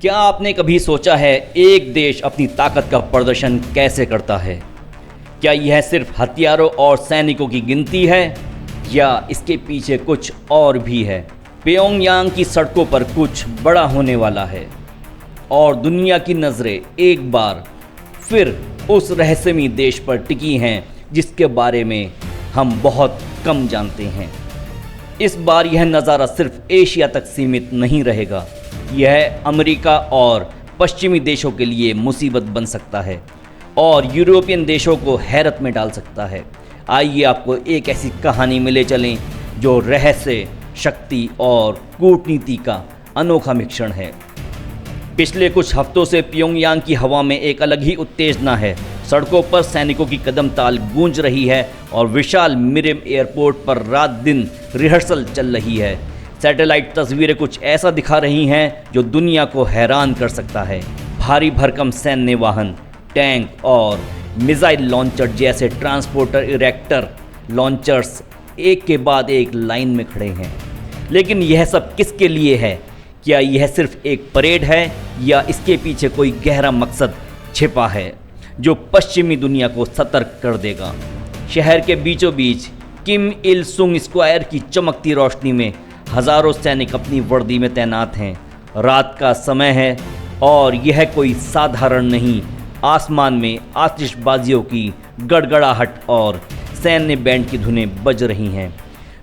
क्या आपने कभी सोचा है एक देश अपनी ताकत का प्रदर्शन कैसे करता है? क्या यह सिर्फ हथियारों और सैनिकों की गिनती है या इसके पीछे कुछ और भी है? प्योंगयांग की सड़कों पर कुछ बड़ा होने वाला है और दुनिया की नज़रें एक बार फिर उस रहस्यमयी देश पर टिकी हैं जिसके बारे में हम बहुत कम जानते हैं। इस बार यह नज़ारा सिर्फ एशिया तक सीमित नहीं रहेगा। यह अमेरिका और पश्चिमी देशों के लिए मुसीबत बन सकता है और यूरोपियन देशों को हैरत में डाल सकता है। आइए आपको एक ऐसी कहानी में ले चलें जो रहस्य, शक्ति और कूटनीति का अनोखा मिश्रण है। पिछले कुछ हफ्तों से प्योंगयांग की हवा में एक अलग ही उत्तेजना है। सड़कों पर सैनिकों की कदम ताल गूंज रही है और विशाल मिरिम एयरपोर्ट पर रात दिन रिहर्सल चल रही है। सैटेलाइट तस्वीरें कुछ ऐसा दिखा रही हैं जो दुनिया को हैरान कर सकता है। भारी भरकम सैन्य वाहन, टैंक और मिसाइल लॉन्चर जैसे ट्रांसपोर्टर इरेक्टर लॉन्चर्स एक के बाद एक लाइन में खड़े हैं। लेकिन यह सब किसके लिए है? क्या यह सिर्फ एक परेड है या इसके पीछे कोई गहरा मकसद छिपा है जो पश्चिमी दुनिया को सतर्क कर देगा? शहर के बीचों बीच किम इल सुंग स्क्वायर की चमकती रोशनी में हजारों सैनिक अपनी वर्दी में तैनात हैं। रात का समय है और यह कोई साधारण नहीं। आसमान में आतिशबाजियों की गड़गड़ाहट और सैन्य बैंड की धुनें बज रही हैं।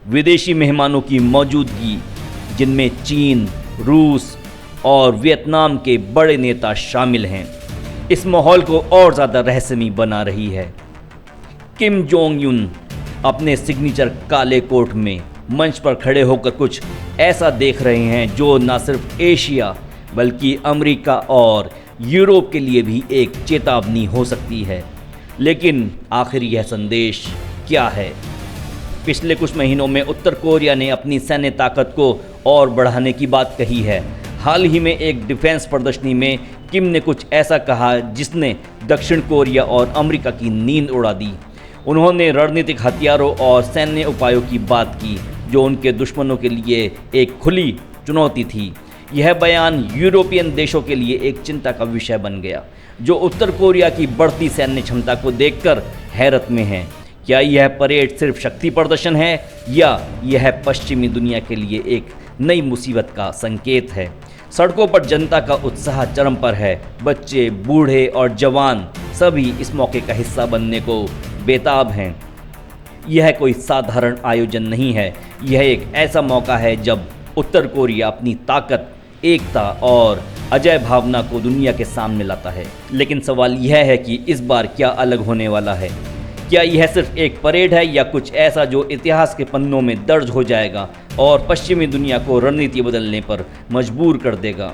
विदेशी मेहमानों की मौजूदगी, जिनमें चीन, रूस और वियतनाम के बड़े नेता शामिल हैं, इस माहौल को और ज़्यादा रहस्यमयी बना रही है। किम जोंग यून अपने सिग्नेचर काले कोट में मंच पर खड़े होकर कुछ ऐसा देख रहे हैं जो न सिर्फ एशिया बल्कि अमेरिका और यूरोप के लिए भी एक चेतावनी हो सकती है। लेकिन आखिर यह संदेश क्या है? पिछले कुछ महीनों में उत्तर कोरिया ने अपनी सैन्य ताकत को और बढ़ाने की बात कही है। हाल ही में एक डिफेंस प्रदर्शनी में किम ने कुछ ऐसा कहा जिसने दक्षिण कोरिया और अमेरिका की नींद उड़ा दी। उन्होंने रणनीतिक हथियारों और सैन्य उपायों की बात की जो उनके दुश्मनों के लिए एक खुली चुनौती थी। यह बयान यूरोपियन देशों के लिए एक चिंता का विषय बन गया, जो उत्तर कोरिया की बढ़ती सैन्य क्षमता को देखकर हैरत में हैं। क्या यह परेड सिर्फ शक्ति प्रदर्शन है या यह पश्चिमी दुनिया के लिए एक नई मुसीबत का संकेत है? सड़कों पर जनता का उत्साह चरम पर है। बच्चे, बूढ़े और जवान सभी इस मौके का हिस्सा बनने को बेताब हैं। यह कोई साधारण आयोजन नहीं है। यह एक ऐसा मौका है जब उत्तर कोरिया अपनी ताकत, एकता और अजय भावना को दुनिया के सामने लाता है। लेकिन सवाल यह है कि इस बार क्या अलग होने वाला है? क्या यह सिर्फ एक परेड है या कुछ ऐसा जो इतिहास के पन्नों में दर्ज हो जाएगा और पश्चिमी दुनिया को रणनीति बदलने पर मजबूर कर देगा?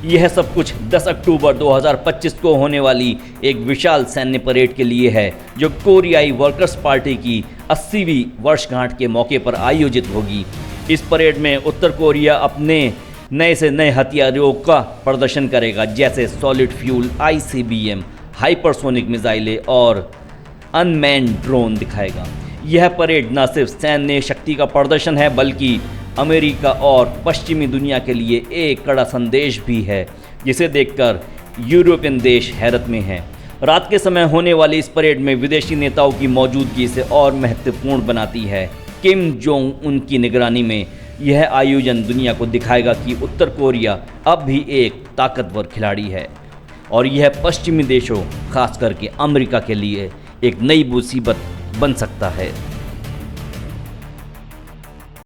यह सब कुछ 10 अक्टूबर 2025 को होने वाली एक विशाल सैन्य परेड के लिए है जो कोरियाई वर्कर्स पार्टी की 80वीं वर्षगांठ के मौके पर आयोजित होगी। इस परेड में उत्तर कोरिया अपने नए से नए हथियारों का प्रदर्शन करेगा, जैसे सॉलिड फ्यूल ICBM, हाइपरसोनिक मिसाइलें और अनमैन्ड ड्रोन दिखाएगा। यह परेड न सिर्फ सैन्य शक्ति का प्रदर्शन है बल्कि अमेरिका और पश्चिमी दुनिया के लिए एक कड़ा संदेश भी है, जिसे देखकर यूरोपियन देश हैरत में हैं। रात के समय होने वाली इस परेड में विदेशी नेताओं की मौजूदगी इसे और महत्वपूर्ण बनाती है। किम जोंग उन की निगरानी में यह आयोजन दुनिया को दिखाएगा कि उत्तर कोरिया अब भी एक ताकतवर खिलाड़ी है और यह पश्चिमी देशों, खास करके अमेरिका के लिए एक नई मुसीबत बन सकता है।